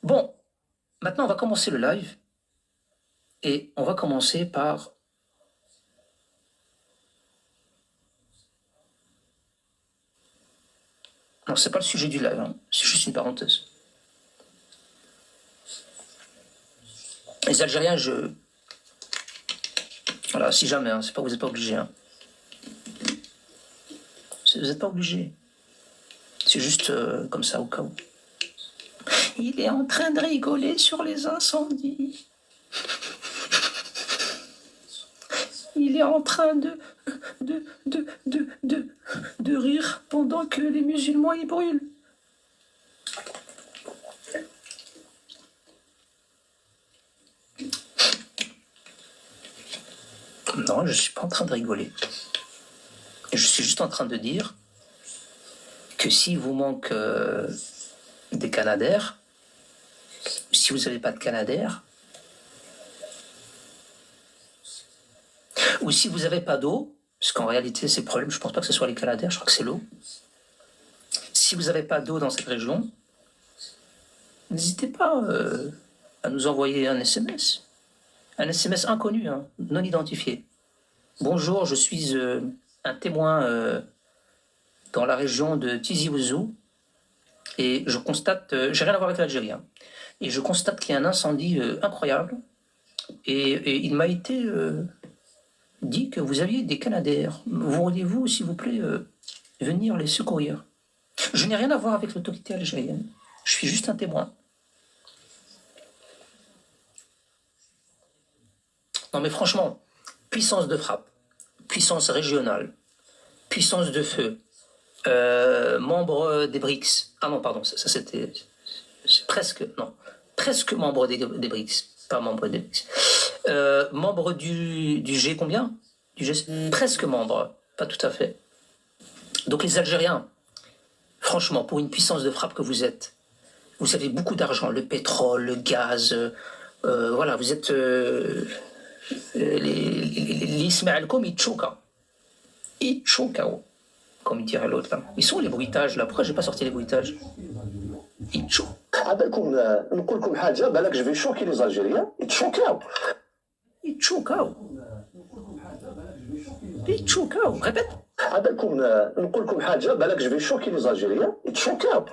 Bon, maintenant on va commencer le live et on va commencer par... Non, c'est pas le sujet du live, hein. C'est juste une parenthèse. Les Algériens, Voilà, si jamais, hein, c'est pas, vous n'êtes pas obligés. Hein. Vous n'êtes pas obligés. C'est juste comme ça, au cas où. Il est en train de rigoler sur les incendies. Il est en train de rire pendant que les musulmans y brûlent. Non, je ne suis pas en train de rigoler. Je suis juste en train de dire que s'il vous manque des canadaires, si vous n'avez pas de canadaires, ou si vous n'avez pas d'eau, parce qu'en réalité, c'est le problème, je ne pense pas que ce soit les canadaires, je crois que c'est l'eau. Si vous n'avez pas d'eau dans cette région, n'hésitez pas à nous envoyer un SMS. Un SMS inconnu, hein, non identifié. Bonjour, je suis un témoin dans la région de Tizi Ouzou et je constate, j'ai rien à voir avec l'Algérie, hein, et je constate qu'il y a un incendie incroyable et il m'a été dit que vous aviez des canadaires. Voudriez-vous, s'il vous plaît, venir les secourir? Je n'ai rien à voir avec l'autorité algérienne, je suis juste un témoin. Non mais franchement, puissance de frappe, puissance régionale, puissance de feu, membre des BRICS. Ah non, pardon, ça c'était... C'est presque... Non, presque membre des BRICS, pas membre des BRICS. Membre du G combien? Du G... Presque membre, pas tout à fait. Donc les Algériens, franchement, pour une puissance de frappe que vous êtes, vous avez beaucoup d'argent, le pétrole, le gaz, voilà, vous êtes... l'Ismaël-Com, ils tchouka. Ils tchouka, comme dirait l'autre là. Ils sont les bruitages là, pourquoi j'ai pas sorti les bruitages? Ils tchouka. عبالكم نقول لكم حاجه بالك جو في شوكي لي زالجيريان يتشوكاو يتشوكاو ريبيت عبالكم نقول لكم حاجه بالك جو في شوكي لي زالجيريان يتشوكاو.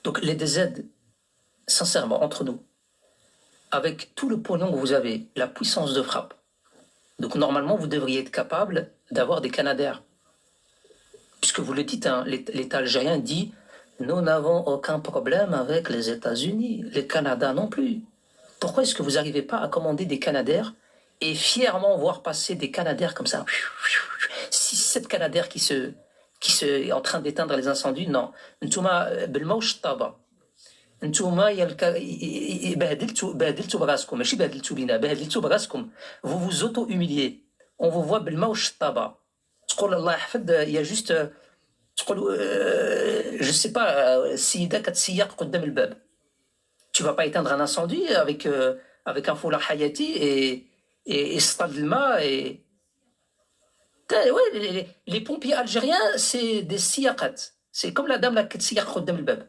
Donc les DZ, sincèrement, entre nous, avec tout le pognon que vous avez, la puissance de frappe, donc normalement vous devriez être capable d'avoir des canadaires. Puisque vous le dites, hein, l'État algérien dit « Nous n'avons aucun problème avec les États-Unis, les Canada non plus ». Pourquoi est-ce que vous n'arrivez pas à commander des canadaires et fièrement voir passer des canadaires comme ça? 6-7 canadaires qui est en train d'éteindre les incendies? Non. Ntouma بالموش طابة. نتوما بهدلتوا براسكم ماشي بهدلتوا بينا بهدلتوا براسكم. Vous vous auto-humiliez. On vous voit بالموش طابة. تقول الله يحفظ يا جوست تقول je sais pas السيدة كتسيق قدام الباب. Tu vas pas éteindre un incendie avec un foulard hayati et stade الماء et ouais, les pompiers algériens c'est des siyaqat. C'est comme la dame là qui تسيق قدام الباب.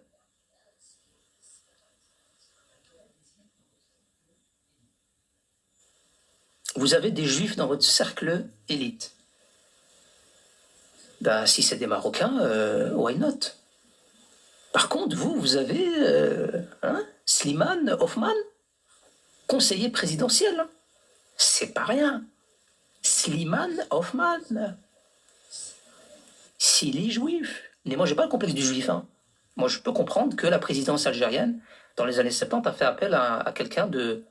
Vous avez des juifs dans votre cercle élite. Ben, si c'est des Marocains, why not? Par contre, vous avez Slimane Hoffman, conseiller présidentiel. C'est pas rien. Slimane Hoffman. S'il est juif. Mais moi, j'ai pas le complexe du juif. Hein. Moi, je peux comprendre que la présidence algérienne, dans les années 70, a fait appel à quelqu'un de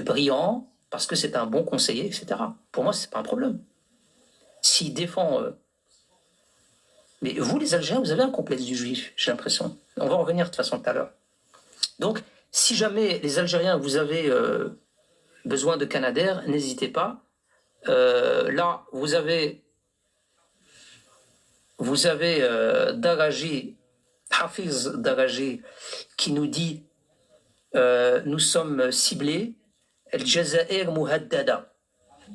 brillant, parce que c'est un bon conseiller, etc. Pour moi, c'est pas un problème. S'il défend... Mais vous, les Algériens, vous avez un complexe du juif, j'ai l'impression. On va en revenir de toute façon tout à l'heure. Donc, si jamais les Algériens, vous avez besoin de canadaires, n'hésitez pas. Là, vous avez Daraji, Hafiz Daraji, qui nous dit nous sommes ciblés. الجزائر مهددة.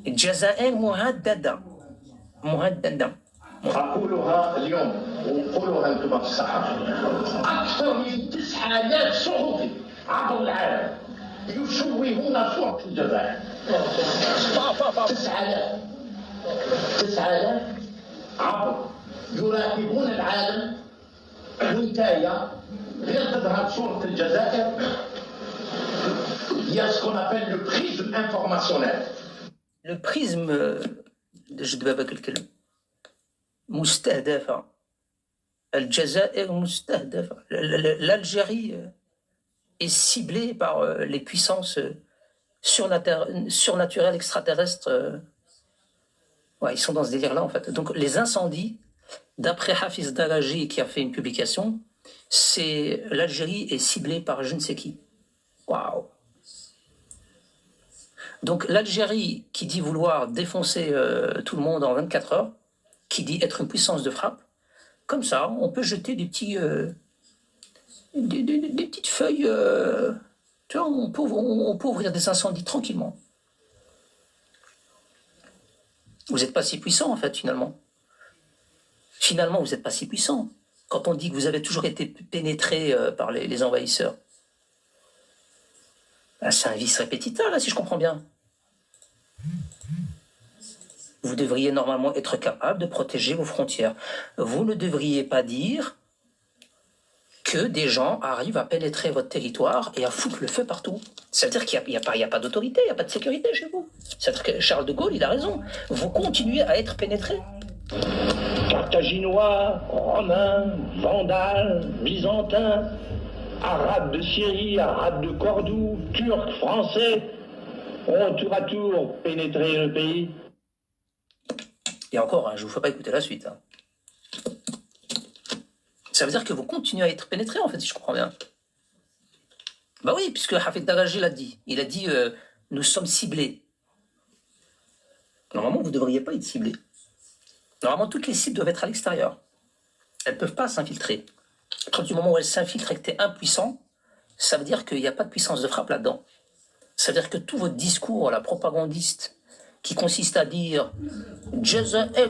الجزائر مهددة. أقولها اليوم وقولوها أنتم في الصحافة. أكثر من 9000 صحفي عبر العالم يشوهون صورة الجزائر. 9000 عبر يراقبون العالم وانتايا غير تظهر صورة الجزائر. Il y a ce qu'on appelle le prisme informationnel. Le prisme جد بابك الكلم مستهدفة. الجزائر مستهدفة. L'Algérie est ciblée par les puissances surnaturelles, extraterrestres. Ouais, ils sont dans ce délire-là, en fait. Donc, les incendies, d'après Hafiz Daraji, qui a fait une publication, c'est l'Algérie est ciblée par je ne sais qui. Waouh! Donc, l'Algérie qui dit vouloir défoncer tout le monde en 24 heures, qui dit être une puissance de frappe, comme ça, on peut jeter des petits... des petites feuilles... tu vois, on peut ouvrir des incendies tranquillement. Vous n'êtes pas si puissant, en fait, finalement. Finalement, vous n'êtes pas si puissant. Quand on dit que vous avez toujours été pénétré par les envahisseurs. Ah, c'est un vice répétiteur, là, si je comprends bien. Vous devriez normalement être capable de protéger vos frontières. Vous ne devriez pas dire que des gens arrivent à pénétrer votre territoire et à foutre le feu partout. Ça veut dire qu'il n'y a pas d'autorité, il n'y a pas de sécurité chez vous. C'est-à-dire que Charles de Gaulle, il a raison. Vous continuez à être pénétré. Carthaginois, romains, vandales, byzantins, arabes de Syrie, arabes de Cordoue, turcs, français, ont tour à tour pénétré le pays. Et encore, hein, je ne vous fais pas écouter la suite. Hein. Ça veut dire que vous continuez à être pénétré, en fait, si je comprends bien. Bah oui, puisque Hafid Daraji l'a dit. Il a dit nous sommes ciblés. Normalement, vous ne devriez pas être ciblés. Normalement, toutes les cibles doivent être à l'extérieur. Elles ne peuvent pas s'infiltrer. À partir du moment où elles s'infiltrent et que tu es impuissant, ça veut dire qu'il n'y a pas de puissance de frappe là-dedans. Ça veut dire que tout votre discours, la propagandiste, qui consiste à dire الجزائر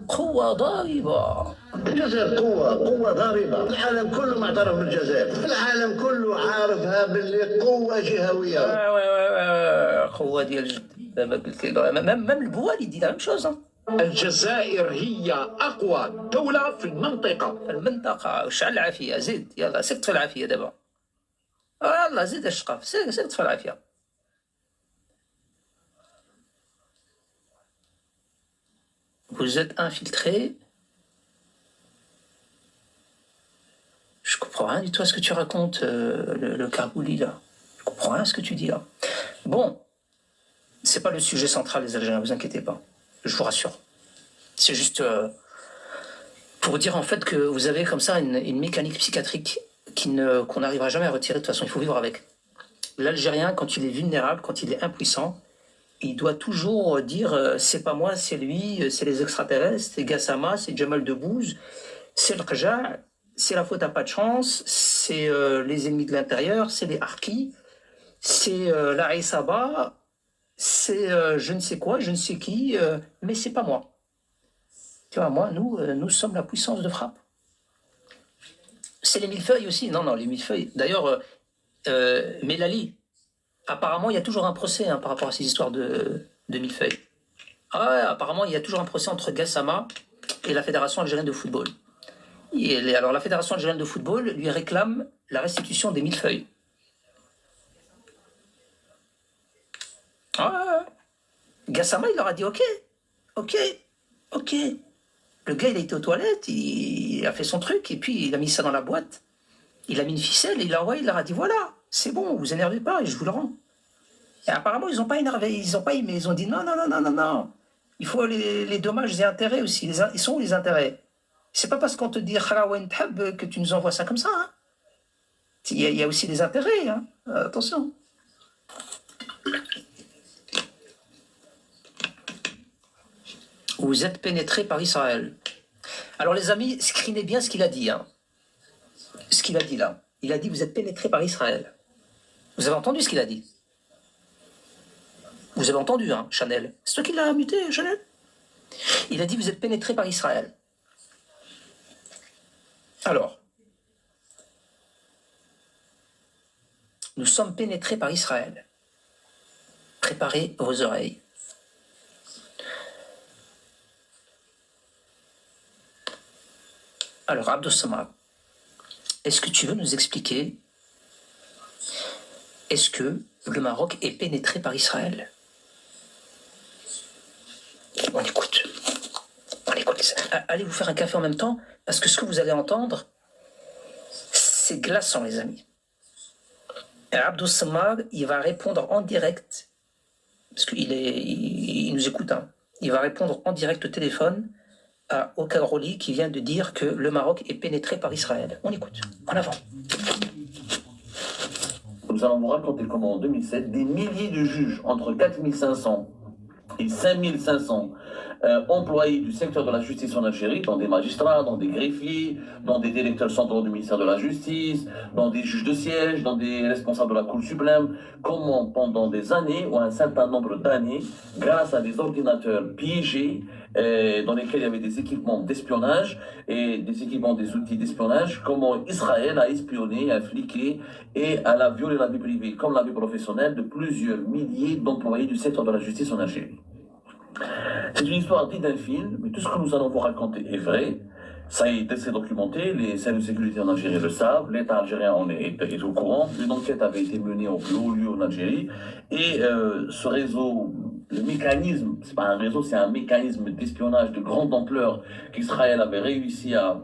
قوة ضاربة. الجزائر قوة ضاربة. العالم كله معترف بالجزائر. العالم كله عارفها باللي قوة جهوية. قوة ديال جد. Même le Boual, il dit la même chose. Hein. الجزائر هي أقوى دولة في المنطقة. المنطقة وشعل العافية زيد يلا سكت في العافية دابا. يلا زيد الشقاف سكت في العافية. Vous êtes infiltré. Je comprends rien du tout à ce que tu racontes, le Karbouli, là. Je comprends rien à ce que tu dis, là. Bon, c'est pas le sujet central des Algériens, vous inquiétez pas. Je vous rassure. C'est juste pour dire, en fait, que vous avez comme ça une mécanique psychiatrique qu'on n'arrivera jamais à retirer. De toute façon, il faut vivre avec. L'Algérien, quand il est vulnérable, quand il est impuissant, il doit toujours dire c'est pas moi, c'est lui, c'est les extraterrestres, c'est Gassama, c'est Jamal Debbouze, c'est le Qajar, c'est la faute à pas de chance, c'est les ennemis de l'intérieur, c'est les Harkis, c'est la Aïsaba, c'est je ne sais quoi, je ne sais qui, mais c'est pas moi. Tu vois, moi, nous sommes la puissance de frappe. C'est les millefeuilles aussi. Non, les millefeuilles. D'ailleurs, Mélali, apparemment, il y a toujours un procès par rapport à ces histoires de millefeuilles. Ah ouais, apparemment, il y a toujours un procès entre Gassama et la Fédération algérienne de football. Alors, la Fédération algérienne de football lui réclame la restitution des millefeuilles. Ah ouais. Gassama, il leur a dit ok. Le gars, il a été aux toilettes, il a fait son truc, et puis il a mis ça dans la boîte. Il a mis une ficelle, et il l'a envoyé, il leur a dit voilà, c'est bon, vous énervez pas, et je vous le rends. Et apparemment, ils n'ont pas énervé, ils n'ont pas aimé, ils ont dit non. Il faut les dommages et intérêts aussi. Ils sont où les intérêts? C'est pas parce qu'on te dit Kharawen Tab que tu nous envoies ça comme ça. Hein. Il y a aussi des intérêts, hein. Attention. Vous êtes pénétrés par Israël. Alors les amis, screenez bien ce qu'il a dit. Hein. Ce qu'il a dit là. Il a dit vous êtes pénétrés par Israël. Vous avez entendu ce qu'il a dit? Vous avez entendu, hein, Chanel? C'est toi qui l'as muté, Chanel? Il a dit, vous êtes pénétré par Israël. Alors, nous sommes pénétrés par Israël. Préparez vos oreilles. Alors, Abdou Samad, est-ce que tu veux nous expliquer, est-ce que le Maroc est pénétré par Israël? On écoute. On écoute. Allez vous faire un café en même temps, parce que ce que vous allez entendre, c'est glaçant, les amis. Et Abdou Samad, il va répondre en direct, parce qu'il nous écoute, hein. Il va répondre en direct au téléphone à Okaroli qui vient de dire que le Maroc est pénétré par Israël. On écoute. En avant. Nous allons vous raconter comment en 2007, des milliers de juges, entre 4500 et 5500 employés du secteur de la justice en Algérie, dans des magistrats, dans des greffiers, dans des directeurs centraux du ministère de la Justice, dans des juges de siège, dans des responsables de la Cour suprême, comment pendant des années, ou un certain nombre d'années, grâce à des ordinateurs piégés, dans lesquels il y avait des équipements d'espionnage et des équipements des outils d'espionnage, comment Israël a espionné, a fliqué et a violé la vie privée comme la vie professionnelle de plusieurs milliers d'employés du secteur de la justice en Algérie. C'est une histoire dite d'un film, mais tout ce que nous allons vous raconter est vrai. Ça a été documenté, les services de sécurité en Algérie le savent, l'État algérien en est au courant, une enquête avait été menée au plus haut lieu en Algérie, et ce réseau, le mécanisme, c'est pas un réseau, c'est un mécanisme d'espionnage de grande ampleur qu'Israël avait réussi à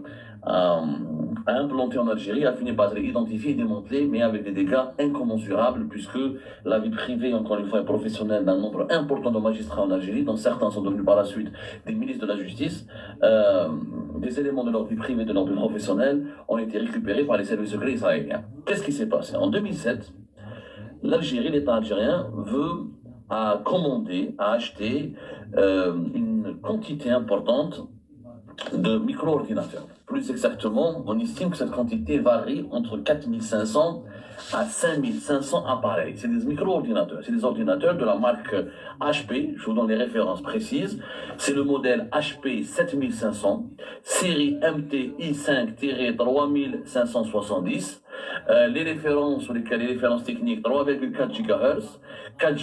implanter en Algérie, a fini par être identifié et démantelé, mais avec des dégâts incommensurables, puisque la vie privée, encore une fois, et professionnelle d'un nombre important de magistrats en Algérie, dont certains sont devenus par la suite des ministres de la Justice, des éléments de leur vie privée, de leur vie professionnelle, ont été récupérés par les services secrets israéliens. Qu'est-ce qui s'est passé? En 2007, l'Algérie, l'État algérien, a commandé, a acheté une quantité importante de micro-ordinateurs. Plus exactement, on estime que cette quantité varie entre 4500 à 5500 appareils. C'est des micro-ordinateurs. C'est des ordinateurs de la marque HP. Je vous donne les références précises. C'est le modèle HP 7500, série MTI5-3570. Les références sur lesquelles les références techniques 3,4 GHz, 4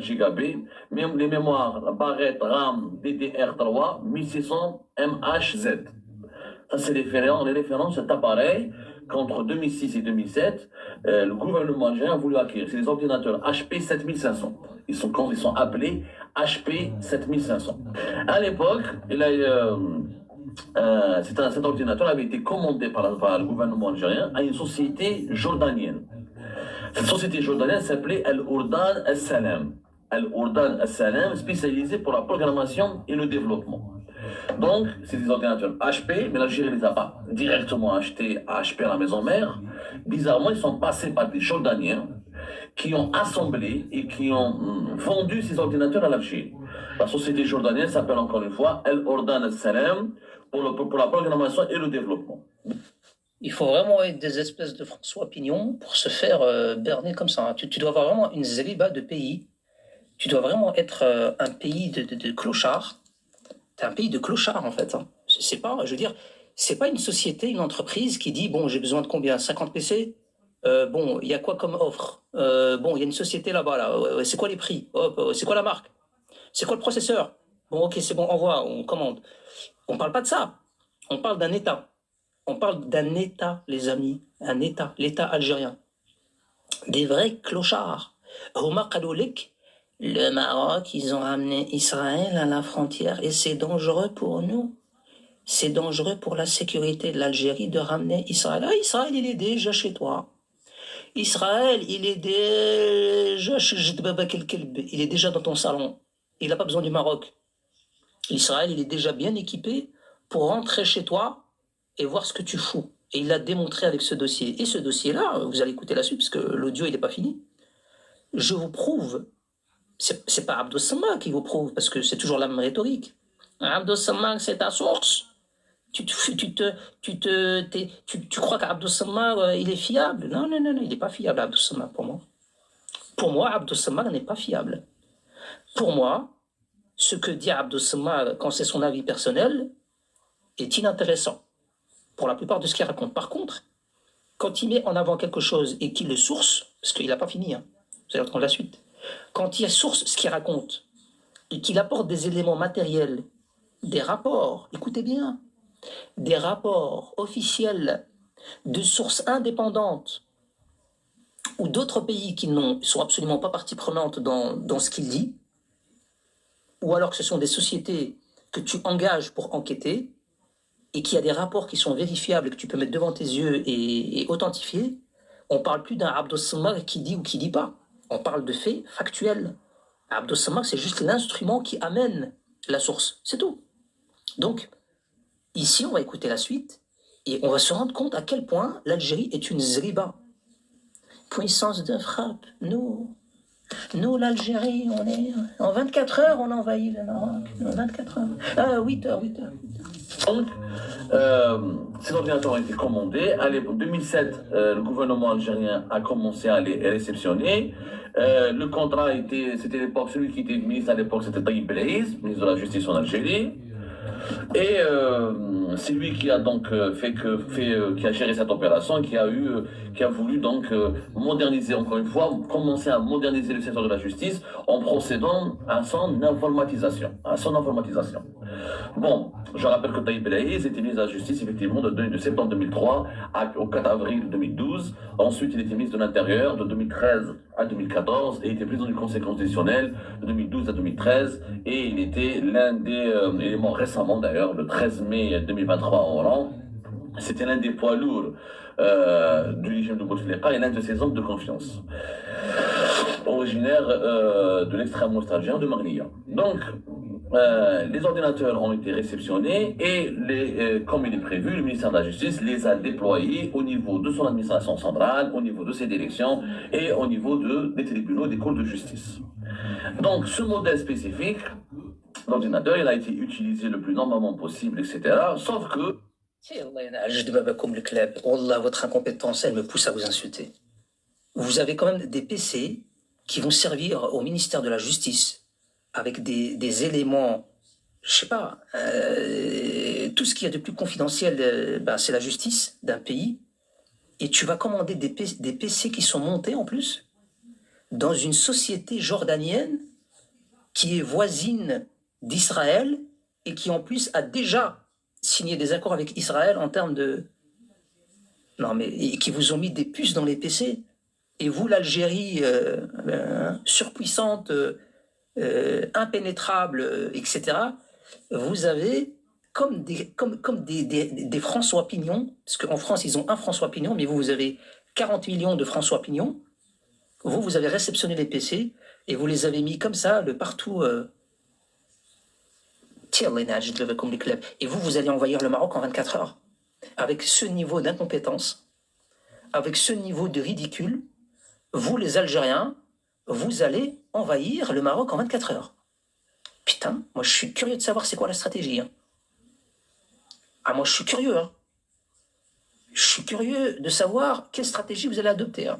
GB, même les mémoires barrettes RAM DDR3 1600 MHz. Ça, c'est les références de cet appareil qu'entre 2006 et 2007, le gouvernement algérien a voulu acquérir. C'est les ordinateurs HP 7500. Ils sont appelés HP 7500. À l'époque, cet ordinateur avait été commandé par le gouvernement algérien à une société jordanienne. Cette société jordanienne s'appelait Al-Urdan Al-Salam. Al-Urdan Al-Salam, spécialisée pour la programmation et le développement. Donc, c'est des ordinateurs HP, mais l'Algérie ne les a pas directement achetés à HP à la maison mère. Bizarrement, ils sont passés par des Jordaniens qui ont assemblé et qui ont vendu ces ordinateurs à l'Algérie. La société jordanienne s'appelle encore une fois Al-Urdan Al-Salam pour la programmation et le développement. Il faut vraiment être des espèces de François Pignon pour se faire berner comme ça. Tu dois avoir vraiment une zéliba de pays. Tu dois vraiment être un pays de clochards. C'est un pays de clochards, en fait. Hein. C'est pas, je veux dire, c'est pas une société, une entreprise qui dit, bon, j'ai besoin de combien? 50 PC? Bon, il y a quoi comme offre? Bon, il y a une société là-bas, là. C'est quoi les prix? C'est quoi la marque? C'est quoi le processeur? Bon, ok, c'est bon, envoie, on commande. On parle pas de ça. On parle d'un État. On parle d'un État, les amis. Un État, l'État algérien. Des vrais clochards. Omar Kaloulik, le Maroc, ils ont ramené Israël à la frontière et c'est dangereux pour nous. C'est dangereux pour la sécurité de l'Algérie de ramener Israël. Ah, Israël, il est déjà chez toi. Israël, il est déjà il est déjà dans ton salon. Il n'a pas besoin du Maroc. Israël, il est déjà bien équipé pour rentrer chez toi et voir ce que tu fous. Et il l'a démontré avec ce dossier. Et ce dossier-là, vous allez écouter la suite parce que l'audio, il n'est pas fini. Je vous prouve. C'est pas Abdou Samad qui vous prouve, parce que c'est toujours la même rhétorique. Abdou Samad, c'est ta source. Tu crois qu'Abdou Samad, il est fiable? Non, il n'est pas fiable, Abdou Samad, pour moi. Pour moi, Abdou Samad n'est pas fiable. Pour moi, ce que dit Abdou Samar quand c'est son avis personnel est inintéressant pour la plupart de ce qu'il raconte. Par contre, quand il met en avant quelque chose et qu'il le source, parce qu'il n'a pas fini, hein, vous allez entendre la suite, quand il source ce qu'il raconte et qu'il apporte des éléments matériels, des rapports, écoutez bien, des rapports officiels de sources indépendantes ou d'autres pays qui ne sont absolument pas partie prenante dans ce qu'il dit, ou alors que ce sont des sociétés que tu engages pour enquêter, et qu'il y a des rapports qui sont vérifiables, que tu peux mettre devant tes yeux et authentifier, on parle plus d'un Abdou Samar qui dit ou qui dit pas. On parle de faits factuels. Abdou Samar, c'est juste l'instrument qui amène la source. C'est tout. Donc, ici, on va écouter la suite et on va se rendre compte à quel point l'Algérie est une zriba. Puissance de frappe. Nous, l'Algérie, on est... En 24 heures, on envahit le Maroc. En 24 heures. 8 heures. Donc, ces ordinateurs ont été commandés. En 2007, le gouvernement algérien a commencé à les réceptionner. Le contrat c'était l'époque, celui qui était ministre à l'époque, c'était Taïb Belaïs, ministre de la Justice en Algérie. Et c'est lui qui a donc qui a géré cette opération, qui a voulu donc moderniser, encore une fois, commencer à moderniser le secteur de la justice en procédant à son informatisation. Bon, je rappelle que Taïb Belaïs était ministre de la Justice effectivement de septembre 2003 au 4 avril 2012. Ensuite, il était ministre de l'Intérieur de 2013 à 2014 et il était président du Conseil constitutionnel de 2012 à 2013 et il était l'un des éléments récemment d'ailleurs, le 13 mai 2023 en Hollande. C'était l'un des poids lourds du régime de Bouteflika et l'un de ses hommes de confiance, originaire de l'extrême-ouest algérien de Marnia. Donc, les ordinateurs ont été réceptionnés et, comme il est prévu, le ministère de la Justice les a déployés au niveau de son administration centrale, au niveau de ses directions et au niveau des tribunaux, des cours de justice. Donc, ce modèle spécifique d'ordinateur, il a été utilisé le plus normalement possible, etc. Sauf que... Wallah, votre incompétence, elle me pousse à vous insulter. Vous avez quand même des PC qui vont servir au ministère de la Justice avec des éléments, je sais pas, tout ce qu'il y a de plus confidentiel, c'est la justice d'un pays. Et tu vas commander des PC qui sont montés en plus dans une société jordanienne qui est voisine d'Israël et qui en plus a déjà signé des accords avec Israël en termes de... Non mais, et qui vous ont mis des puces dans les PC. Et vous, l'Algérie surpuissante, impénétrable, etc., vous avez comme des François Pignon, parce qu'en France, ils ont un François Pignon, mais vous avez 40 millions de François Pignon. Vous avez réceptionné les PC et vous les avez mis comme ça, de partout. Et vous allez envahir le Maroc en 24 heures. Avec ce niveau d'incompétence, avec ce niveau de ridicule, vous, les Algériens, vous allez envahir le Maroc en 24 heures. Putain, moi je suis curieux de savoir c'est quoi la stratégie. Hein. Ah, moi je suis curieux. Hein. Je suis curieux de savoir quelle stratégie vous allez adopter. Hein.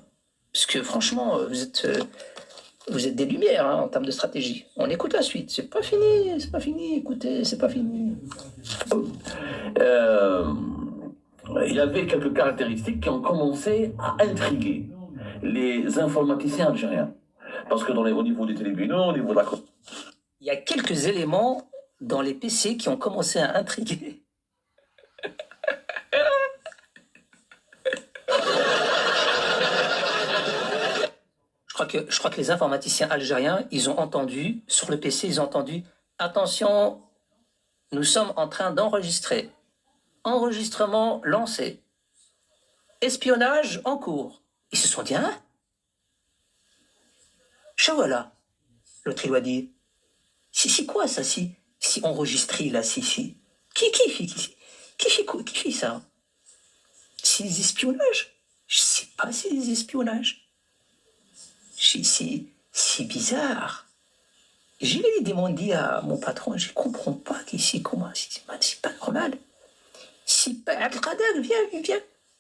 Parce que franchement, vous êtes des lumières hein, en termes de stratégie. On écoute la suite. C'est pas fini, écoutez, c'est pas fini. Il y avait quelques caractéristiques qui ont commencé à intriguer les informaticiens algériens. Parce que au niveau des tribunaux, au niveau de la... Il y a quelques éléments dans les PC qui ont commencé à intriguer. Je crois que les informaticiens algériens, ils ont entendu, sur le PC, ils ont entendu « Attention, nous sommes en train d'enregistrer. Enregistrement lancé. Espionnage en cours. » Ils se sont dit « Hein ?» Voilà. L'autre, il lui a dit « Si quoi ça, si enregistré là, si. Qui fait ça? C'est des espionnages? Je sais pas, c'est des espionnages. C'est bizarre. Je l'ai demandé à mon patron, je comprends pas qu'ici, comment, c'est pas normal. C'est pas... Abdelkader,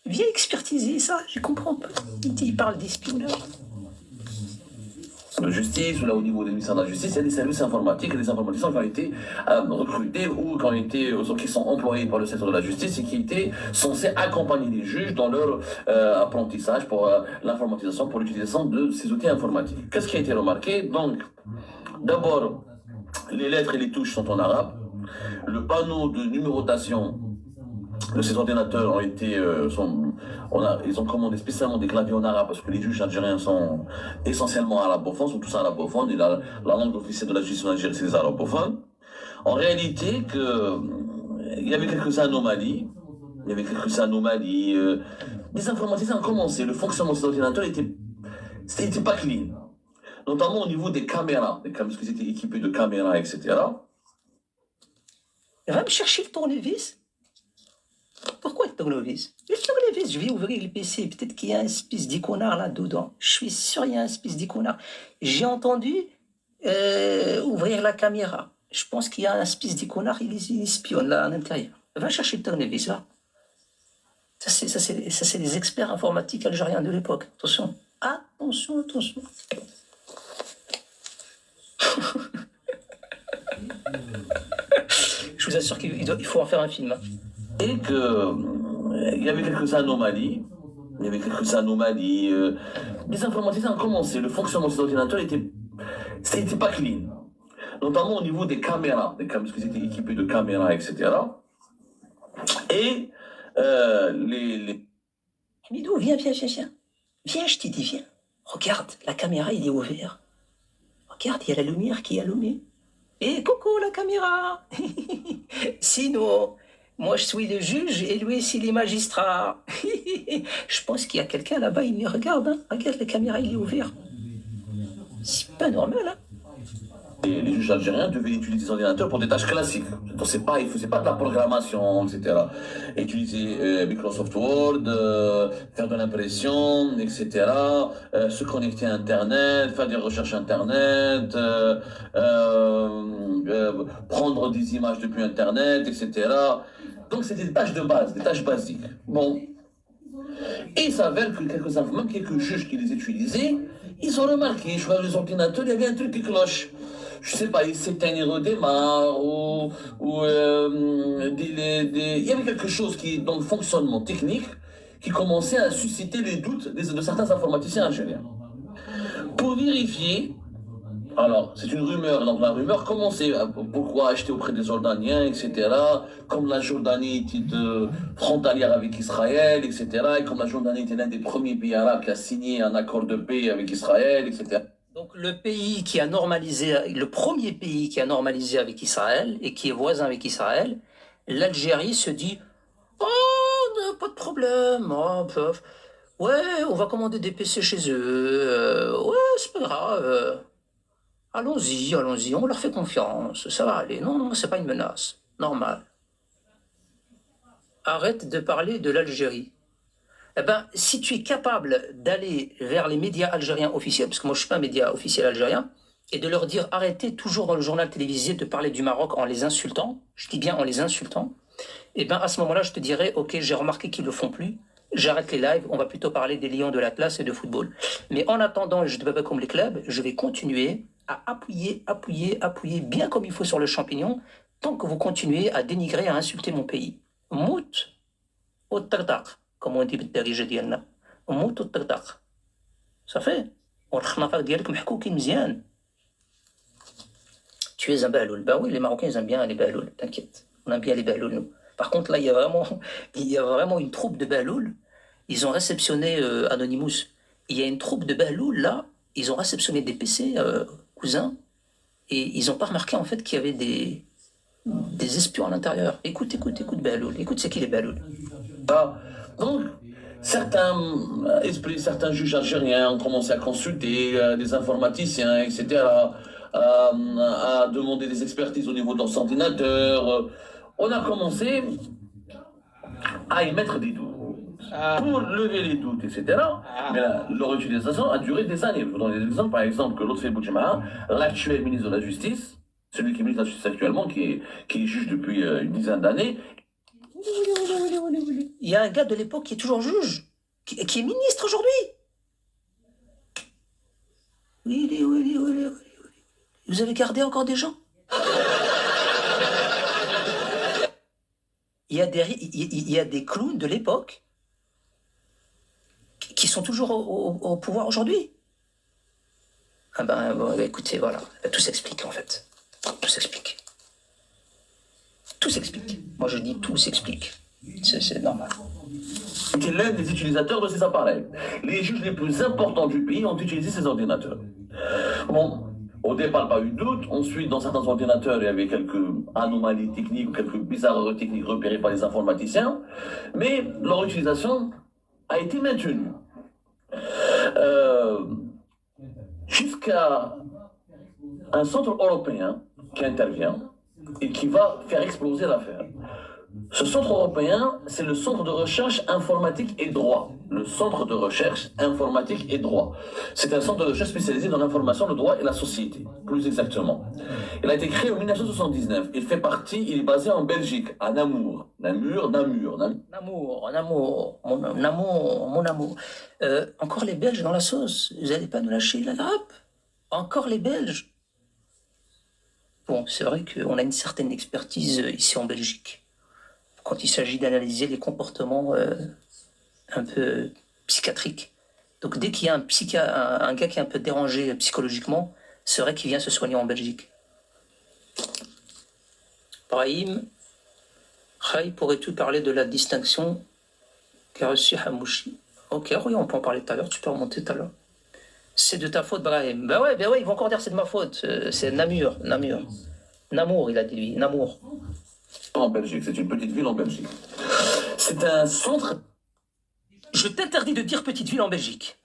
viens expertiser ça, je comprends pas. Il parle d'espionnage. de justice, ou là au niveau des ministères de la justice, il y a des services informatiques et des informaticiens qui ont été recrutés ou qui sont employés par le secteur de la justice et qui étaient censés accompagner les juges dans leur apprentissage pour l'informatisation, pour l'utilisation de ces outils informatiques. Qu'est-ce qui a été remarqué? Donc, d'abord, les lettres et les touches sont en arabe. Le panneau de numérotation de ces ordinateurs ont été, ils ont commandé spécialement des claviers en arabe parce que les juges algériens sont essentiellement arabophones, sont tous arabophones, et la langue officielle de la justice en Algérie, c'est les arabophones. En réalité, il y avait quelques anomalies, les informaticiens ont commencé, le fonctionnement de ces ordinateurs n'était pas clean, notamment au niveau des caméras, parce qu'ils étaient équipés de caméras, etc. Va me chercher le tournevis. Pourquoi le tournevis? Le tournevis, je vais ouvrir le PC, peut-être qu'il y a un espèce d'iconard là-dedans. Je suis sûr qu'il y a un espèce d'iconard. J'ai entendu ouvrir la caméra. Je pense qu'il y a un espèce d'iconard, il espionne là à l'intérieur. Va chercher le tournevis là. Ça, c'est les experts informatiques algériens de l'époque. Attention. Attention, attention. Je vous assure qu'il faut en faire un film. Et qu'il y avait quelques anomalies. Les informaticiens ont commencé, le fonctionnement de ces ordinateurs n'était pas clean. Notamment au niveau des caméras, parce qu'ils étaient équipés de caméras, etc. Et Midou, viens. Viens, je t'ai dit, viens. Regarde, la caméra, il est ouvert. Regarde, il y a la lumière qui est allumée. Et coucou, la caméra. Sinon, moi, je suis le juge et lui, c'est les magistrats. Je pense qu'il y a quelqu'un là-bas, il me regarde. Hein. Regarde, la caméra, il est ouvert. C'est pas normal, hein. Et les juges algériens devaient utiliser les ordinateurs pour des tâches classiques. Ils ne faisaient pas de la programmation, etc. Utiliser Microsoft Word, faire de l'impression, etc. Se connecter à Internet, faire des recherches Internet, prendre des images depuis Internet, etc. Donc c'était des tâches de base, des tâches basiques. Bon. Et il s'avère que même quelques juges qui les utilisaient, ils ont remarqué, je vois les ordinateurs, il y avait un truc qui cloche. Je sais pas, ils s'éteignent et redémarrent, il y avait quelque chose dans le fonctionnement technique qui commençait à susciter les doutes de certains informaticiens algériens. Pour vérifier, alors c'est une rumeur, donc la rumeur commençait, pourquoi acheter auprès des Jordaniens, etc. Comme la Jordanie était frontalière avec Israël, etc. Et comme la Jordanie était l'un des premiers pays arabes qui a signé un accord de paix avec Israël, etc. Donc le premier pays qui a normalisé avec Israël et qui est voisin avec Israël, l'Algérie se dit « Oh, pas de problème, ouais, on va commander des PC chez eux, ouais, c'est pas grave, allons-y, on leur fait confiance, ça va aller, non, c'est pas une menace, normal. » Arrête de parler de l'Algérie. Eh ben, si tu es capable d'aller vers les médias algériens officiels, parce que moi je ne suis pas un média officiel algérien, et de leur dire arrêtez toujours dans le journal télévisé de parler du Maroc en les insultant, je dis bien en les insultant, eh ben à ce moment-là je te dirais ok, j'ai remarqué qu'ils ne le font plus, j'arrête les lives, on va plutôt parler des Lions de l'Atlas et de football. Mais en attendant, je ne peux pas comme les clubs, je vais continuer à appuyer bien comme il faut sur le champignon, tant que vous continuez à dénigrer, à insulter mon pays. Mout au tartaq. Comme on dit بالدارجة ديالنا موت والطقطق صافي والخنافق ديالك محكوكين مزيان. Tu es un bahloul. Bah oui, les Marocains ils aiment bien les bahlouls, t'inquiète. On aime bien les bahlouls nous. Par contre là il y a vraiment une troupe de bahlouls. Ils ont réceptionné Anonymous. Il y a une troupe de bahlouls là, ils ont réceptionné des PC cousins et ils n'ont pas remarqué en fait qu'il y avait des espions à l'intérieur. Écoute bahloul. Écoute c'est qui les bahlouls. Donc, certains juges algériens ont commencé à consulter des informaticiens, etc., à demander des expertises au niveau de leurs ordinateurs. On a commencé à y mettre des doutes. Pour lever les doutes, etc. Mais leur utilisation a duré des années. Je vous donne des exemples. Par exemple, que Lotfi Boudjema, l'actuel ministre de la Justice, celui qui est ministre de la Justice actuellement, qui est juge depuis une dizaine d'années, il y a un gars de l'époque qui est toujours juge, qui est ministre aujourd'hui. Oui, Vous avez gardé encore des gens? Il y a des clowns de l'époque qui sont toujours au pouvoir aujourd'hui. Ah ben, bon, écoutez, voilà, tout s'explique en fait. Tout s'explique. Tout s'explique. Moi je dis tout s'explique. C'est normal. Était l'un des utilisateurs de ces appareils. Les juges les plus importants du pays ont utilisé ces ordinateurs. Bon, au départ, pas eu de doute. Ensuite, dans certains ordinateurs, il y avait quelques anomalies techniques, quelques bizarreries techniques repérées par les informaticiens, mais leur utilisation a été maintenue. Jusqu'à un centre européen qui intervient et qui va faire exploser l'affaire. Ce centre européen, c'est le Centre de recherche informatique et droit. Le Centre de recherche informatique et droit. C'est un centre de recherche spécialisé dans l'information, le droit et la société, plus exactement. Il a été créé en 1979. Il est basé en Belgique, à Namur. Namur. Mon amour. Encore les Belges dans la sauce. Vous n'allez pas nous lâcher la grappe? Encore les Belges. Bon, c'est vrai qu'on a une certaine expertise ici en Belgique, quand il s'agit d'analyser les comportements un peu psychiatriques. Donc dès qu'il y a un gars qui est un peu dérangé psychologiquement, c'est vrai qu'il vient se soigner en Belgique. Brahim, Khay, pourrais-tu parler de la distinction qu'a reçue Hamouchi? Ok, oui, on peut en parler tout à l'heure, tu peux remonter tout à l'heure. C'est de ta faute, Brahim. Ben ouais, ils vont encore dire c'est de ma faute. C'est Namur. Namur, il a dit lui, Namur. En Belgique, c'est une petite ville en Belgique. C'est un centre. Je t'interdis de dire petite ville en Belgique,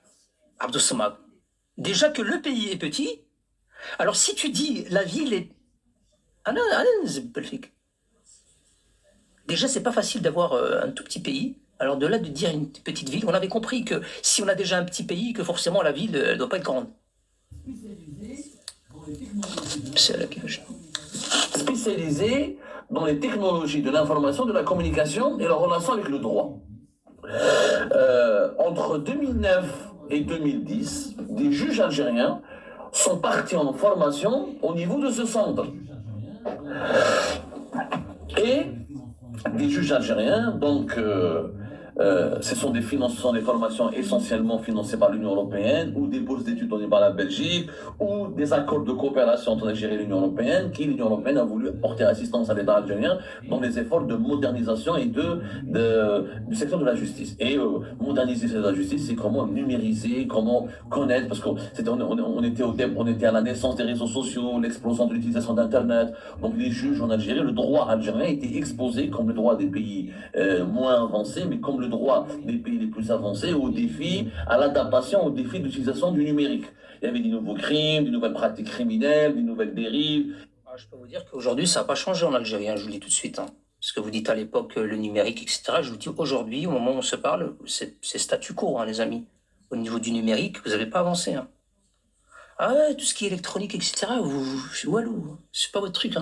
Abdou Samad. Déjà que le pays est petit, alors si tu dis la ville est... Déjà, c'est pas facile d'avoir un tout petit pays. Alors de là de dire une petite ville, on avait compris que si on a déjà un petit pays, que forcément la ville ne doit pas être grande. C'est là que je... Spécialisé dans les technologies de l'information, de la communication et leur relation avec le droit. Entre 2009 et 2010, des juges algériens sont partis en formation au niveau de ce centre. Et des juges algériens, donc, ce sont des formations essentiellement financées par l'Union européenne, ou des bourses d'études données par la Belgique, ou des accords de coopération entre l'Algérie et l'Union européenne, l'Union européenne a voulu porter assistance à l'État algérien dans les efforts de modernisation et du secteur de la justice. Et moderniser la justice, c'est comment numériser, comment connaître, parce qu'on était à la naissance des réseaux sociaux, l'explosion de l'utilisation d'Internet. Donc les juges en Algérie, le droit algérien était exposé comme le droit des pays moins avancés, mais comme le droit des pays les plus avancés aux défis, à l'adaptation aux défis d'utilisation du numérique. Il y avait des nouveaux crimes, des nouvelles pratiques criminelles, des nouvelles dérives. Je peux vous dire qu'aujourd'hui, ça n'a pas changé en Algérie, je vous le dis tout de suite. Ce que vous dites à l'époque, le numérique, etc. Je vous dis aujourd'hui, au moment où on se parle, c'est statu quo, les amis. Au niveau du numérique, vous n'avez pas avancé. Ah ouais, tout ce qui est électronique, etc. Walou, c'est pas votre truc.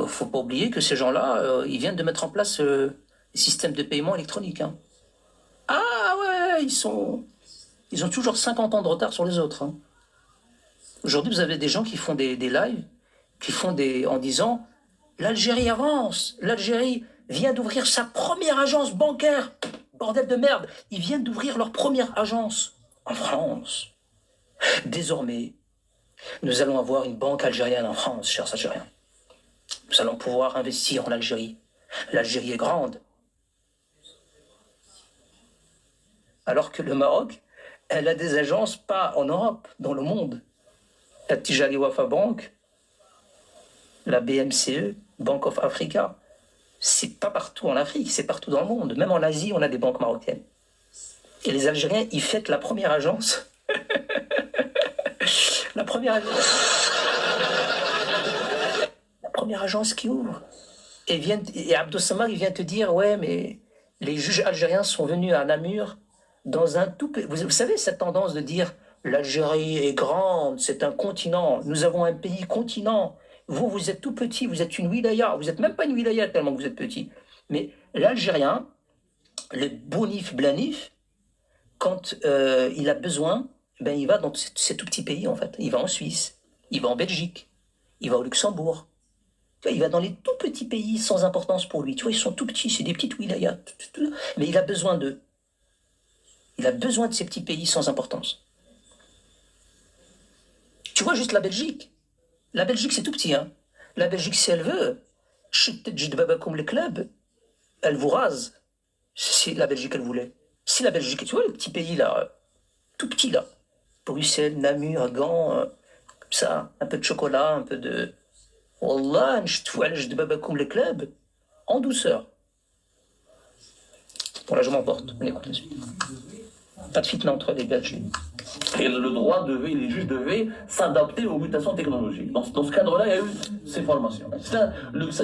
Faut pas oublier que ces gens-là, ils viennent de mettre en place les systèmes de paiement électronique. Ah ouais, ils ont toujours 50 ans de retard sur les autres. Aujourd'hui, vous avez des gens qui font des lives, en disant l'Algérie avance, l'Algérie vient d'ouvrir sa première agence bancaire. Bordel de merde, ils viennent d'ouvrir leur première agence en France. Désormais, nous allons avoir une banque algérienne en France, chers Algériens. Nous allons pouvoir investir en Algérie. L'Algérie est grande. Alors que le Maroc, elle a des agences pas en Europe, dans le monde. La Tijari Wafa Bank, la BMCE, Bank of Africa, c'est pas partout en Afrique, c'est partout dans le monde. Même en Asie, on a des banques marocaines. Et les Algériens, ils fêtent la première agence. La première agence qui ouvre. Et Abdou Samad, il vient te dire, ouais, mais les juges algériens sont venus à Namur dans un tout pays. Vous savez, cette tendance de dire l'Algérie est grande, c'est un continent, nous avons un pays continent. Vous êtes tout petit, vous êtes une wilaya, vous n'êtes même pas une wilaya tellement que vous êtes petit. Mais l'Algérien, le bonif blanif, quand il a besoin, ben il va dans ces tout petits pays en fait. Il va en Suisse, il va en Belgique, il va au Luxembourg. Tu vois, il va dans les tout petits pays sans importance pour lui. Tu vois, ils sont tout petits, c'est des petites wilayas. Mais il a besoin d'eux. Il a besoin de ces petits pays sans importance. Tu vois juste la Belgique. La Belgique, c'est tout petit. Hein. La Belgique, si elle veut, comme le club, elle vous rase. Si la Belgique, elle voulait. Si la Belgique, tu vois, le petit pays là, tout petit là. Bruxelles, Namur, Gand, comme ça, un peu de chocolat, un peu de. Wallah, comme le club, en douceur. Voilà, je m'emporte. On écoute la suite. Pas de fitna entre les Belges. Et le droit devait, les juges devaient s'adapter aux mutations technologiques. Dans ce cadre-là, il y a eu ces formations. Ça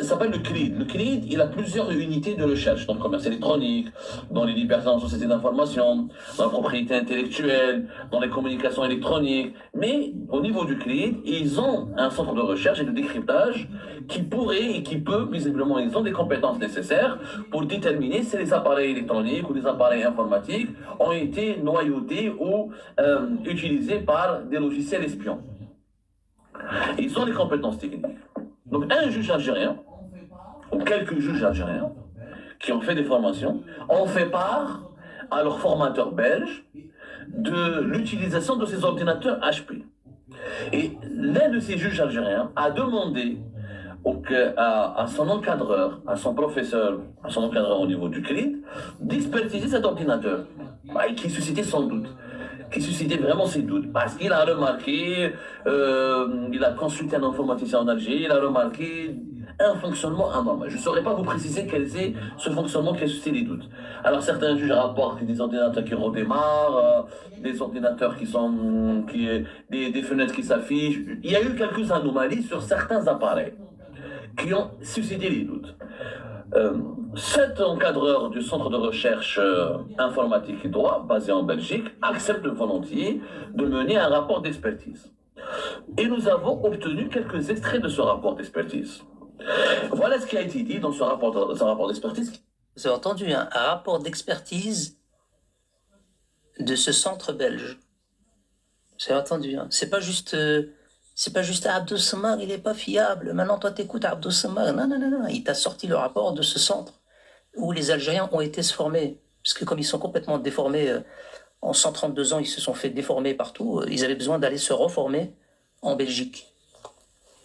s'appelle le CRID. Le CRID, il a plusieurs unités de recherche, dans le commerce électronique, dans les libertés en société d'information, dans la propriété intellectuelle, dans les communications électroniques. Mais au niveau du CRID, ils ont un centre de recherche et de décryptage qui pourrait et qui peut, visiblement, ils ont des compétences nécessaires pour déterminer si les appareils électroniques ou les appareils informatiques ont été noyautés ou utilisés par des logiciels espions. Ils ont les compétences techniques. Donc un juge algérien, ou quelques juges algériens, qui ont fait des formations, ont fait part à leurs formateurs belges de l'utilisation de ces ordinateurs HP. Et l'un de ces juges algériens a demandé à son encadreur, à son professeur, à son encadreur au niveau du CRID, d'expertiser cet ordinateur, qui suscitait son doute, qui suscitait vraiment ses doutes, parce qu'il a remarqué, il a consulté un informaticien en Algérie, il a remarqué un fonctionnement anormal. Je ne saurais pas vous préciser quel est ce fonctionnement qui a suscité les doutes. Alors certains juges rapportent des ordinateurs qui redémarrent, des ordinateurs des fenêtres qui s'affichent. Il y a eu quelques anomalies sur certains appareils qui ont suscité les doutes. Cet encadreur du centre de recherche informatique et droit, basé en Belgique, accepte volontiers de mener un rapport d'expertise. Et nous avons obtenu quelques extraits de ce rapport d'expertise. Voilà ce qui a été dit dans ce rapport d'expertise. Vous avez entendu, hein, un rapport d'expertise de ce centre belge. Vous avez entendu, hein. C'est pas juste Abdou Samar, il n'est pas fiable. Maintenant, toi, t'écoutes Abdou Samar. Non. Il t'a sorti le rapport de ce centre où les Algériens ont été se former. Parce que comme ils sont complètement déformés, en 132 ans, ils se sont fait déformer partout. Ils avaient besoin d'aller se reformer en Belgique.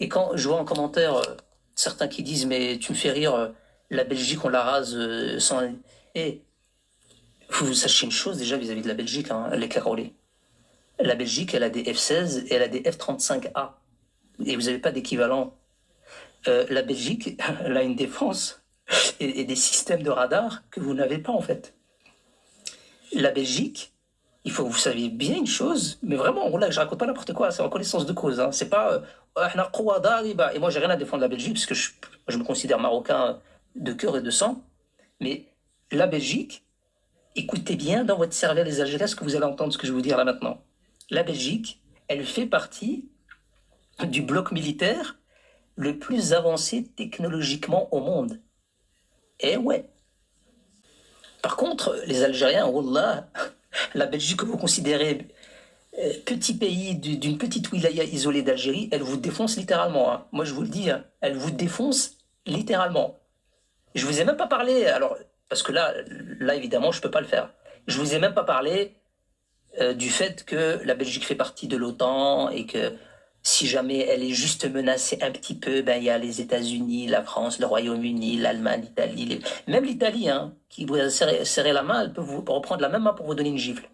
Et quand je vois en commentaire certains qui disent « Mais tu me fais rire, la Belgique, on la rase sans... » Et vous sachez une chose déjà vis-à-vis de la Belgique, hein, les Carolais. La Belgique, elle a des F-16 et elle a des F-35A. Et vous n'avez pas d'équivalent. La Belgique, elle a une défense et des systèmes de radar que vous n'avez pas en fait. La Belgique, il faut que vous saviez bien une chose, mais vraiment, là, je raconte pas n'importe quoi, c'est en connaissance de cause. Hein. C'est pas... et moi, j'ai rien à défendre la Belgique, parce que je me considère marocain de cœur et de sang. Mais la Belgique, écoutez bien dans votre cervelle les Algériens ce que vous allez entendre, ce que je vais vous dire là maintenant. La Belgique, elle fait partie du bloc militaire le plus avancé technologiquement au monde. Eh ouais. Par contre, les Algériens, wallah, la Belgique que vous considérez petit pays d'une petite wilaya isolée d'Algérie, elle vous défonce littéralement. Hein. Moi, je vous le dis, hein, elle vous défonce littéralement. Je vous ai même pas parlé, alors, parce que là évidemment, je peux pas le faire. Je vous ai même pas parlé du fait que la Belgique fait partie de l'OTAN et que si jamais elle est juste menacée un petit peu, ben il y a les États-Unis, la France, le Royaume-Uni, l'Allemagne, l'Italie, même l'Italie, hein, qui vous a serré la main, elle peut vous reprendre la même main pour vous donner une gifle.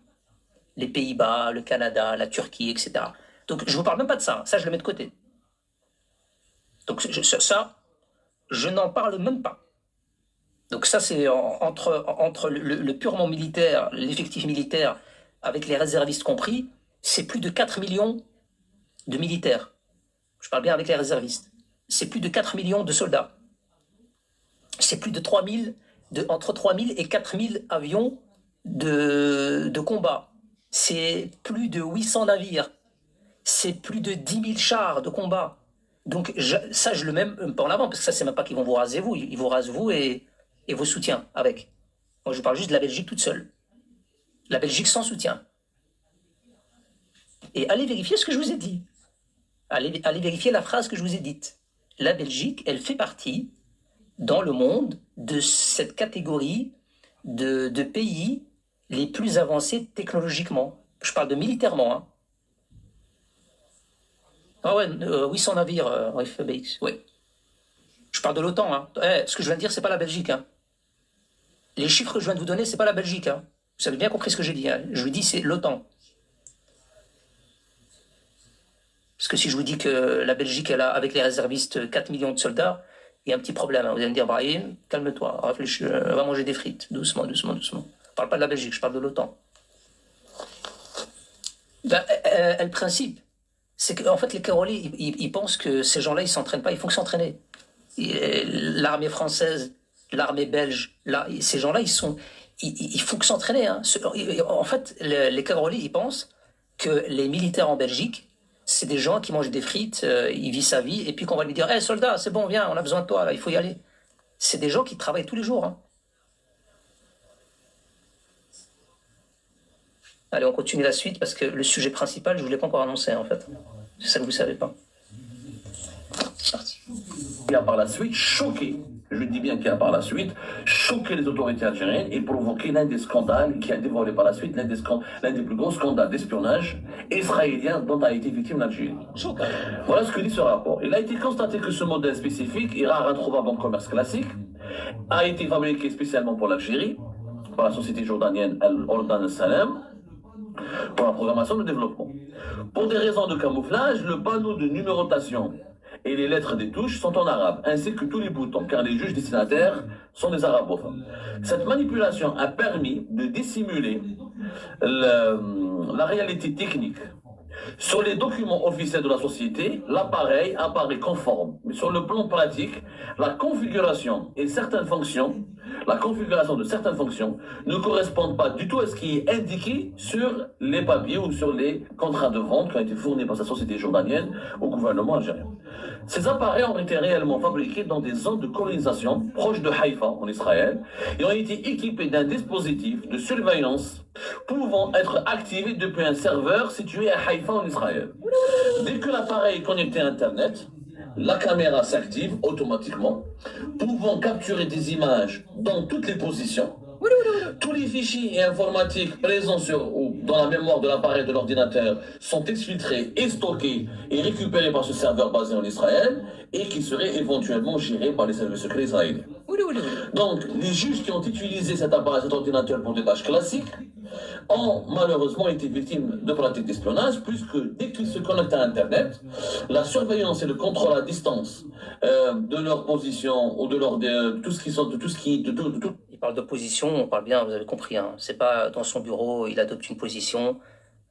Les Pays-Bas, le Canada, la Turquie, etc. Donc je vous parle même pas de ça, ça je le mets de côté. Donc ça, je n'en parle même pas. Donc ça c'est entre le purement militaire, l'effectif militaire, avec les réservistes compris, c'est plus de 4 millions de militaires. Je parle bien avec les réservistes. C'est plus de 4 millions de soldats. C'est plus de entre 3000 et 4000 avions de combat. C'est plus de 800 navires. C'est plus de 10 000 chars de combat. Donc ça, je le mets même pas en avant, parce que ça, c'est même pas qu'ils vont vous raser vous. Ils vous rasent vous et vos soutiens avec. Moi, je parle juste de la Belgique toute seule. La Belgique sans soutien. Et allez vérifier ce que je vous ai dit. Allez vérifier la phrase que je vous ai dite. La Belgique, elle fait partie, dans le monde, de cette catégorie de pays les plus avancés technologiquement. Je parle de militairement. Hein. Ah ouais, 800 navires, FBX, oui. Je parle de l'OTAN. Hein. Ce que je viens de dire, c'est pas la Belgique. Hein. Les chiffres que je viens de vous donner, c'est pas la Belgique. Hein. Vous avez bien compris ce que j'ai dit. Hein. Je vous dis, c'est l'OTAN. Parce que si je vous dis que la Belgique, elle a, avec les réservistes, 4 millions de soldats, il y a un petit problème. Hein. Vous allez me dire, Brahim, calme-toi, réfléchis, va manger des frites. Doucement, doucement, doucement. Je parle pas de la Belgique, je parle de l'OTAN. Ben, le principe, c'est qu'en fait, les Kérolais, ils pensent que ces gens-là, ils s'entraînent pas, il faut que s'entraîner. L'armée française, l'armée belge, ces gens-là, il faut que s'entraîner. Hein. En fait, les Kérolais, ils pensent que les militaires en Belgique, c'est des gens qui mangent des frites, ils vivent sa vie, et puis qu'on va lui dire, hey, soldat, c'est bon, viens, on a besoin de toi, là, il faut y aller. C'est des gens qui travaillent tous les jours. Hein. Allez, on continue la suite, parce que le sujet principal, je ne vous l'ai pas encore annoncé, en fait. C'est ça que vous ne savez pas. C'est parti. Qui a par la suite choqué, je dis bien qui a par la suite choqué les autorités algériennes et provoqué l'un des scandales qui a dévoilé par la suite l'un des plus gros scandales d'espionnage israélien dont a été victime l'Algérie. Voilà ce que dit ce rapport. Il a été constaté que ce modèle spécifique, et rare introuvable en commerce classique, a été fabriqué spécialement pour l'Algérie, par la société jordanienne Al-Ordan Al-Salam, pour la programmation de développement. Pour des raisons de camouflage, le panneau de numérotation et les lettres des touches sont en arabe, ainsi que tous les boutons, car les juges destinataires sont des arabophones. Cette manipulation a permis de dissimuler la réalité technique. Sur les documents officiels de la société, l'appareil apparaît conforme, mais sur le plan pratique, la configuration de certaines fonctions ne correspondent pas du tout à ce qui est indiqué sur les papiers ou sur les contrats de vente qui ont été fournis par sa société jordanienne au gouvernement algérien. Ces appareils ont été réellement fabriqués dans des zones de colonisation proches de Haïfa, en Israël, et ont été équipés d'un dispositif de surveillance pouvant être activé depuis un serveur situé à Haïfa, en Israël. Dès que l'appareil est connecté à Internet, la caméra s'active automatiquement, pouvant capturer des images dans toutes les positions. Tous les fichiers informatiques présents dans la mémoire de l'appareil de l'ordinateur sont exfiltrés et stockés et récupérés par ce serveur basé en Israël et qui seraient éventuellement gérés par les services secrets israéliens. Donc, les juges qui ont utilisé cet appareil, cet ordinateur pour des tâches classiques, ont malheureusement été victimes de pratiques d'espionnage, puisque dès qu'ils se connectent à Internet, la surveillance et le contrôle à distance de leur position ou de tout ce qui sont, Il parle de position, on parle bien, vous avez compris. Hein. C'est pas dans son bureau, il adopte une position.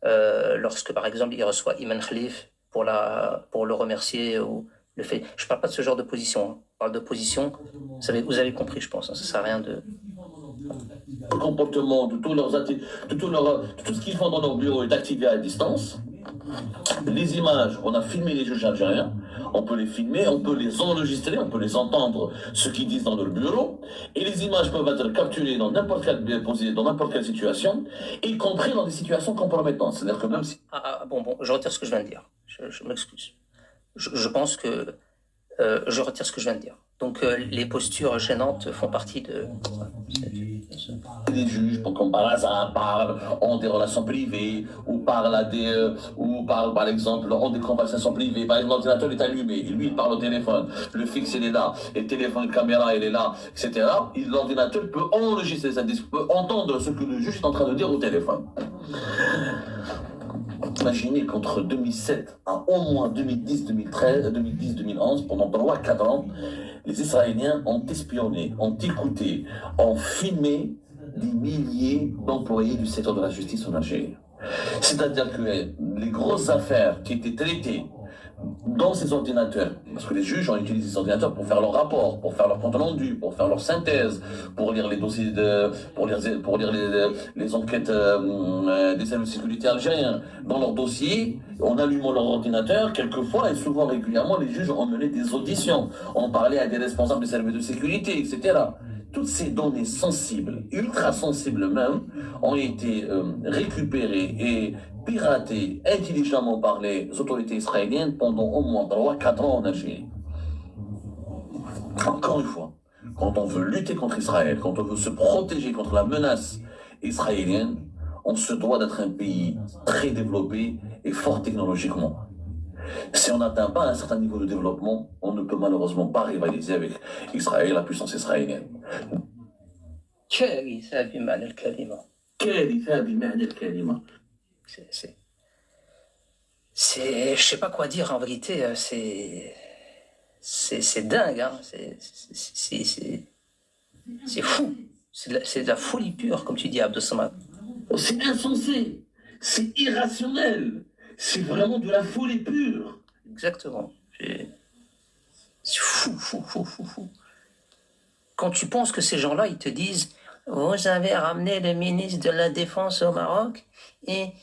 Lorsque, par exemple, il reçoit Iman Khalif pour le remercier ou le fait. Je parle pas de ce genre de position. Hein. Je parle de position. Vous avez compris, je pense. Hein. Ça sert à rien de. Comportement, de tout ce qu'ils font dans leur bureau est activé à distance. Les images, on a filmé les juges algériens, on peut les filmer, on peut les enregistrer, on peut les entendre, ce qu'ils disent dans leur bureau, et les images peuvent être capturées dans n'importe quelle situation, y compris dans des situations compromettantes. C'est-à-dire que même si... Bon, je retire ce que je viens de dire. Je m'excuse. Je pense que je retire ce que je viens de dire. Donc les postures gênantes font partie de... Les juges, comme par hasard, ont des relations privées, ou parlent par exemple, ont des conversations privées. Par exemple, l'ordinateur est allumé, lui il parle au téléphone, le fixe il est là, et le téléphone, la caméra il est là, etc. L'ordinateur peut enregistrer ça, peut entendre ce que le juge est en train de dire au téléphone. Imaginez qu'entre 2007 à au moins 2010-2011, pendant 3-4 ans, les Israéliens ont espionné, ont écouté, ont filmé des milliers d'employés du secteur de la justice en Algérie. C'est-à-dire que les grosses affaires qui étaient traitées dans ces ordinateurs, parce que les juges ont utilisé ces ordinateurs pour faire leurs rapports, pour faire leurs comptes rendus, pour faire leurs synthèses, pour lire les dossiers, pour lire les enquêtes des services de sécurité algériens. Dans leurs dossiers, en allumant leur ordinateur, quelquefois et souvent régulièrement, les juges ont mené des auditions, ont parlé à des responsables des services de sécurité, etc. Toutes ces données sensibles, ultra sensibles même, ont été récupérées et piraté intelligemment par les autorités israéliennes pendant au moins 3-4 ans en Algérie. Encore une fois, quand on veut lutter contre Israël, quand on veut se protéger contre la menace israélienne, on se doit d'être un pays très développé et fort technologiquement. Si on n'atteint pas un certain niveau de développement, on ne peut malheureusement pas rivaliser avec Israël, la puissance israélienne. كارثة بمعنى الكلمة. كارثة بمعنى الكلمة. Je sais pas quoi dire en vérité, c'est dingue, hein. C'est fou. C'est de la folie pure, comme tu dis, Abdel Samad. C'est insensé, c'est irrationnel, c'est vraiment de la folie pure. Exactement. C'est fou. Quand tu penses que ces gens-là, ils te disent « Vous avez ramené le ministre de la Défense au Maroc et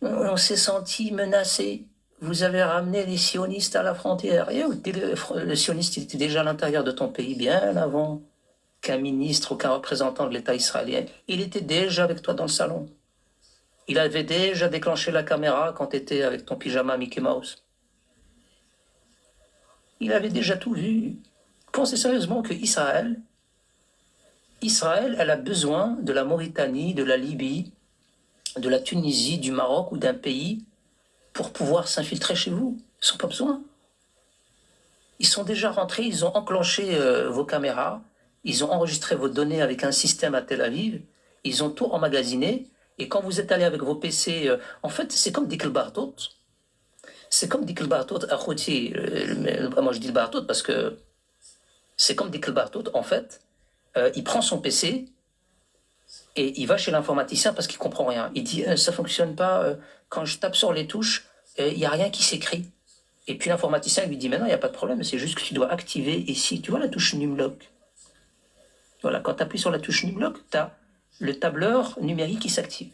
on s'est senti menacé. Vous avez ramené les sionistes à la frontière. » Et le sioniste était déjà à l'intérieur de ton pays bien avant qu'un ministre ou qu'un représentant de l'État israélien. Il était déjà avec toi dans le salon. Il avait déjà déclenché la caméra quand tu étais avec ton pyjama Mickey Mouse. Il avait déjà tout vu. Pensez sérieusement que Israël, elle a besoin de la Mauritanie, de la Libye, de la Tunisie, du Maroc ou d'un pays pour pouvoir s'infiltrer chez vous. Ils n'ont pas besoin. Ils sont déjà rentrés, ils ont enclenché vos caméras, ils ont enregistré vos données avec un système à Tel Aviv, ils ont tout emmagasiné, et quand vous êtes allé avec vos PC, en fait, c'est comme Dik el-Bartot. C'est comme Dik el-Bartot, Akhouti, moi je dis le Bartot parce que c'est comme Dik el-Bartot, en fait, il prend son PC et il va chez l'informaticien parce qu'il comprend rien. Il dit ça fonctionne pas, quand je tape sur les touches, il n'y a rien qui s'écrit. Et puis l'informaticien lui dit mais non, il n'y a pas de problème, c'est juste que tu dois activer ici, tu vois la touche Numlock. Voilà, quand tu appuies sur la touche Numlock, tu as le tableur numérique qui s'active.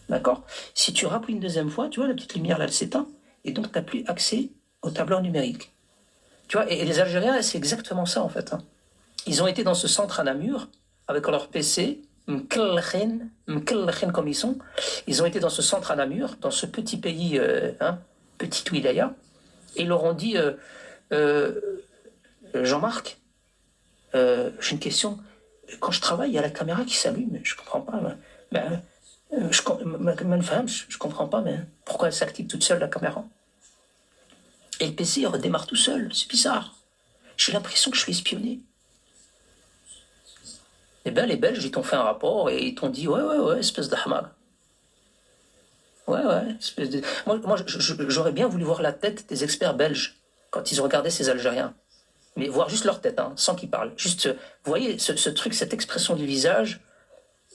D'accord? Si tu rappuies une deuxième fois, tu vois la petite lumière là, elle s'éteint, et donc tu n'as plus accès au tableur numérique. Tu vois, et les Algériens, c'est exactement ça en fait. Hein. Ils ont été dans ce centre à Namur avec leur PC, mkellchen comme ils sont. Ils ont été dans ce centre à Namur, dans ce petit pays, petit wilaya, et ils leur ont dit Jean-Marc, j'ai une question. Quand je travaille, il y a la caméra qui s'allume. Je comprends pas. Je comprends pas, mais pourquoi elle s'active toute seule la caméra? Et le PC il redémarre tout seul. C'est bizarre. J'ai l'impression que je suis espionné. Eh bien, les Belges, ils t'ont fait un rapport et ils t'ont dit ouais, espèce de hamar. Ouais, espèce de. Moi j'aurais bien voulu voir la tête des experts belges quand ils ont regardé ces Algériens. Mais voir juste leur tête, hein, sans qu'ils parlent. Juste, vous voyez ce truc, cette expression du visage,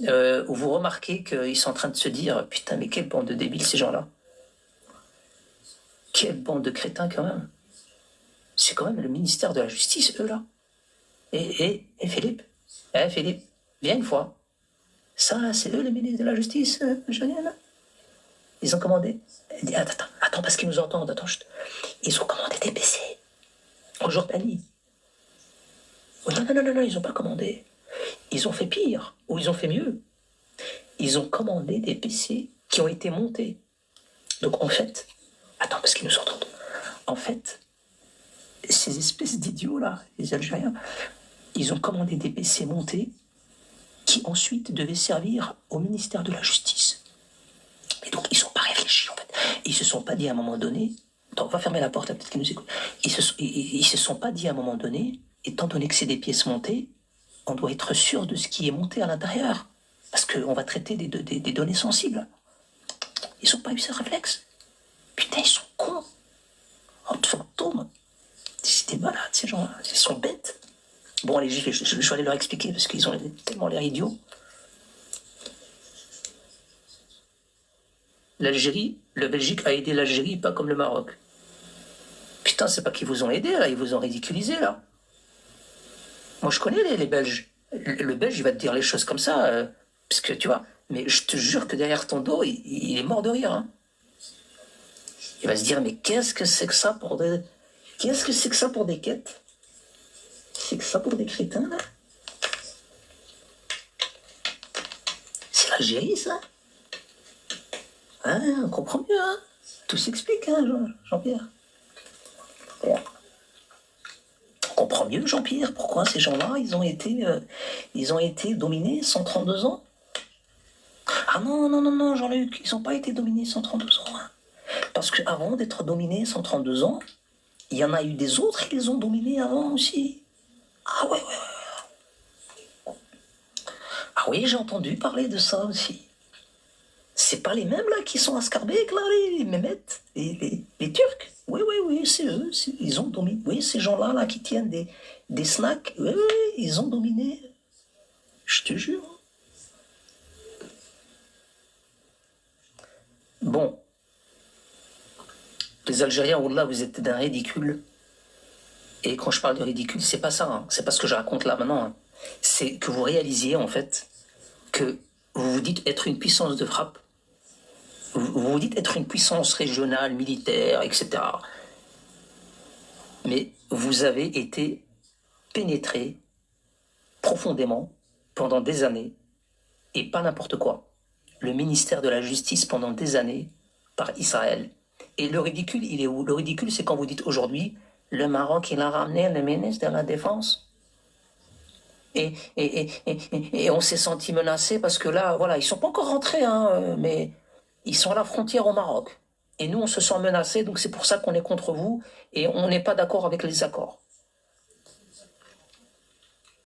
où vous remarquez qu'ils sont en train de se dire « Putain, mais quelle bande de débiles, ces gens-là. Quelle bande de crétins, quand même. C'est quand même le ministère de la Justice, eux, là. Et Philippe, Philippe, viens une fois. Ça, c'est eux, le ministre de la Justice, algérien, là. Ils ont commandé... Attends, parce qu'ils nous entendent, attends, ils ont commandé des PC en Jordanie. Oh, non, ils n'ont pas commandé. Ils ont fait pire, ou ils ont fait mieux. Ils ont commandé des PC qui ont été montés. Donc en fait, attends, parce qu'ils nous entendent. En fait, ces espèces d'idiots-là, les Algériens, ils ont commandé des PC montés qui ensuite devaient servir au ministère de la Justice. Et donc ils ne sont pas réfléchis, en fait. Ils ne se sont pas dit à un moment donné... Attends, on va fermer la porte, peut-être qu'ils nous écoutent. Ils se sont pas dit à un moment donné, étant donné que c'est des pièces montées, on doit être sûr de ce qui est monté à l'intérieur. Parce qu'on va traiter des données sensibles. Ils n'ont pas eu ce réflexe. Putain, ils sont cons. Oh, fantôme. C'est des malades, ces gens-là. Ils sont bêtes. Bon, allez, je vais aller leur expliquer parce qu'ils ont tellement l'air idiots. L'Algérie, la Belgique a aidé l'Algérie, pas comme le Maroc. Putain, c'est pas qu'ils vous ont aidé, là, ils vous ont ridiculisé, là. Moi, je connais les Belges. Le Belge, il va te dire les choses comme ça, parce que, tu vois, mais je te jure que derrière ton dos, il est mort de rire. Hein. Il va se dire, mais qu'est-ce que c'est que ça pour des... Qu'est-ce que c'est que ça pour des quêtes? C'est que ça pour des crétins, là? C'est l'Algérie, ça? Hein, on comprend mieux, hein. Tout s'explique, hein, Jean-Pierre. On comprend mieux, Jean-Pierre, pourquoi ces gens-là, ils ont été dominés 132 ans. Ah non, Jean-Luc, ils n'ont pas été dominés 132 ans. Hein. Parce qu'avant d'être dominés 132 ans, il y en a eu des autres qui les ont dominés avant aussi. Ah ouais. Ah oui, j'ai entendu parler de ça aussi. C'est pas les mêmes là qui sont à Scarbeck, là, les Mehmet, les Turcs. Oui, c'est eux. Ils ont dominé. Oui, ces gens-là là, qui tiennent des snacks, oui, ils ont dominé. Je te jure. Bon. Les Algériens, Wallah, vous êtes d'un ridicule. Et quand je parle de ridicule, c'est pas ça. Hein. C'est pas ce que je raconte là maintenant. Hein. C'est que vous réalisiez, en fait, que vous vous dites être une puissance de frappe. Vous vous dites être une puissance régionale, militaire, etc. Mais vous avez été pénétré profondément pendant des années, et pas n'importe quoi. Le ministère de la Justice pendant des années par Israël. Et le ridicule, il est où? Le ridicule, c'est quand vous dites aujourd'hui, le Maroc, il a ramené le ministre de la Défense. Et on s'est senti menacé parce que là, voilà, ils sont pas encore rentrés, hein, mais ils sont à la frontière au Maroc. Et nous, on se sent menacés, donc c'est pour ça qu'on est contre vous et on n'est pas d'accord avec les accords.